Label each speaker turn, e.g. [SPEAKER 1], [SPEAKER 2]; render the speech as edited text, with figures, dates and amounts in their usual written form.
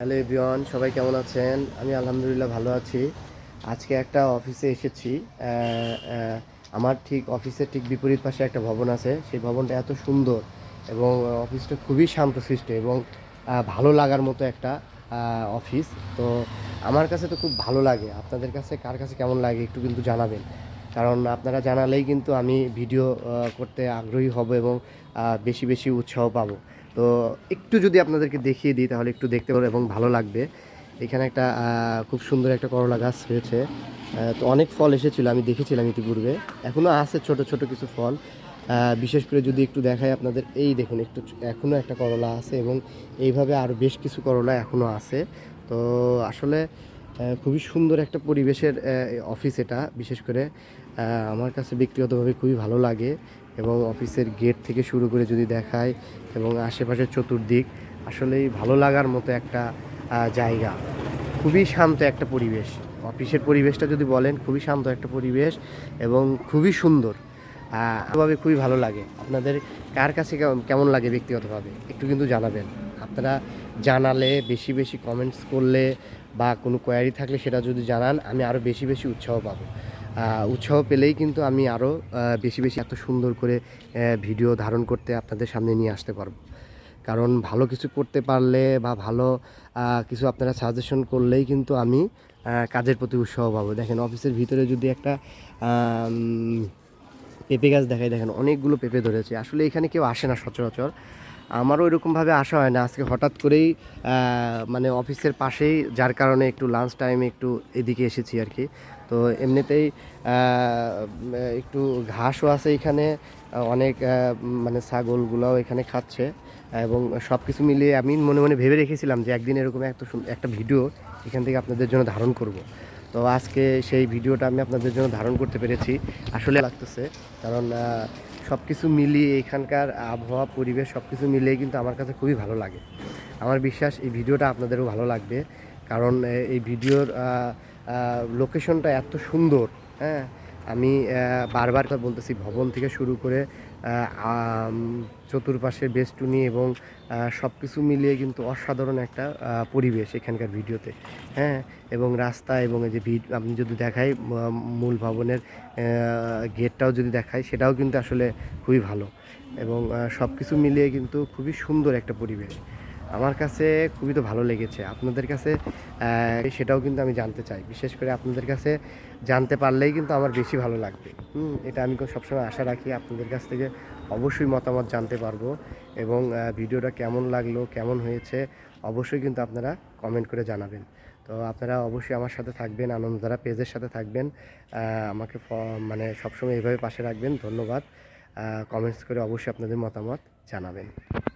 [SPEAKER 1] Hello everyone, সবাই কেমন আছেন? আমি আলহামদুলিল্লাহ ভালো আছি। আজকে একটা অফিসে এসেছি। আমার ঠিক অফিসের ঠিক বিপরীত পাশে একটা ভবন আছে। সেই ভবনটা এত সুন্দর এবং অফিসটা খুবই শান্তশিষ্ট এবং ভালো লাগার মতো একটা অফিস। তো আমার কাছে তো খুব ভালো লাগে। আপনাদের কাছে কার কাছে কেমন লাগে একটু কিন্তু জানাবেন। কারণ আপনারা জানালেই কিন্তু আমি ভিডিও করতে আগ্রহী হব এবং বেশি বেশি উৎসাহ পাবো। তো একটু যদি আপনাদেরকে দেখিয়ে দিই তাহলে একটু দেখতে পারো এবং ভালো লাগবে। এখানে একটা খুব সুন্দর একটা করলা গাছ হয়েছে। তো অনেক ফল এসেছিল, আমি দেখেছিলাম ইতিপূর্বে। এখনও আছে ছোট ছোট কিছু ফল। বিশেষ করে যদি একটু দেখাই আপনাদের, এই দেখুন একটু এখনও একটা করলা আছে এবং এইভাবে আরও বেশ কিছু করলা এখনও আছে। তো আসলে খুবই সুন্দর একটা পরিবেশের অফিস এটা। বিশেষ করে আমার কাছে ব্যক্তিগতভাবে খুবই ভালো লাগে এবং অফিসের গেট থেকে শুরু করে যদি দেখায় এবং আশেপাশের চতুর্দিক আসলেই ভালো লাগার মতো একটা জায়গা। খুবই শান্ত একটা পরিবেশ। অফিসের পরিবেশটা যদি বলেন, খুবই শান্ত একটা পরিবেশ এবং খুবই সুন্দর। ভাবে খুবই ভালো লাগে। আপনাদের কার কাছে কেমন লাগে ব্যক্তিগতভাবে একটু কিন্তু জানাবেন। আপনারা জানালে, বেশি বেশি কমেন্টস করলে বা কোনো কোয়ারি থাকলে সেটা যদি জানান, আমি আরও বেশি বেশি উৎসাহ পাবো। উৎসাহ পেলেই কিন্তু আমি আরও বেশি বেশি এত সুন্দর করে ভিডিও ধারণ করতে আপনাদের সামনে নিয়ে আসতে পারবো। কারণ ভালো কিছু করতে পারলে বা ভালো কিছু আপনারা সাজেশন করলেই কিন্তু আমি কাজের প্রতি উৎসাহ পাবো। দেখেন অফিসের ভিতরে যদি একটা পেঁপে গাছ দেখাই, দেখেন অনেকগুলো পেঁপে ধরেছে। আসলে এখানে কেউ আসে না সচরাচর, আমারও এরকমভাবে আসা হয় না। আজকে হঠাৎ করেই মানে অফিসের পাশেই, যার কারণে একটু লাঞ্চ টাইমে একটু এদিকে এসেছি আর কি। তো এমনিতেই একটু ঘাসও আছে এখানে, অনেক মানে ছাগলগুলোও এখানে খাচ্ছে এবং সব কিছু মিলিয়ে আমি মনে মনে ভেবে রেখেছিলাম যে একদিন এরকম একটা ভিডিও এখান থেকে আপনাদের জন্য ধারণ করব। তো আজকে সেই ভিডিওটা আমি আপনাদের জন্য ধারণ করতে পেরেছি। আসলে লাগতেছে, কারণ সব কিছু মিলিয়ে এখানকার আবহাওয়া, পরিবেশ সব কিছু মিলিয়ে কিন্তু আমার কাছে খুবই ভালো লাগে। আমার বিশ্বাস এই ভিডিওটা আপনাদেরও ভালো লাগবে, কারণ এই ভিডিওর লোকেশনটা এত সুন্দর। হ্যাঁ, আমি বারবার কথা বলতেছি, ভবন থেকে শুরু করে চতুর্পাশের বেষ্টনী এবং সব কিছু মিলিয়ে কিন্তু অসাধারণ একটা পরিবেশ এখানকার ভিডিওতে। হ্যাঁ, এবং রাস্তা এবং এই যে আমি যদি দেখাই মূল ভবনের গেটটাও যদি দেখাই, সেটাও কিন্তু আসলে খুবই ভালো এবং সব কিছু মিলিয়ে কিন্তু খুবই সুন্দর একটা পরিবেশ। আমার কাছে খুবই তো ভালো লেগেছে। আপনাদের কাছে সেটাও কিন্তু আমি জানতে চাই। বিশেষ করে আপনাদের কাছে জানতে পারলেই কিন্তু আমার বেশি ভালো লাগবে। এটা আমি সবসময় আশা রাখি আপনাদের কাছ থেকে অবশ্যই মতামত জানতে পারবো এবং ভিডিওটা কেমন লাগলো, কেমন হয়েছে অবশ্যই কিন্তু আপনারা কমেন্ট করে জানাবেন। তো আপনারা অবশ্যই আমার সাথে থাকবেন, আনন্দধারা পেজের সাথে থাকবেন। আমাকে মানে সবসময় এইভাবে পাশে রাখবেন। ধন্যবাদ। কমেন্টস করে অবশ্যই আপনাদের মতামত জানাবেন।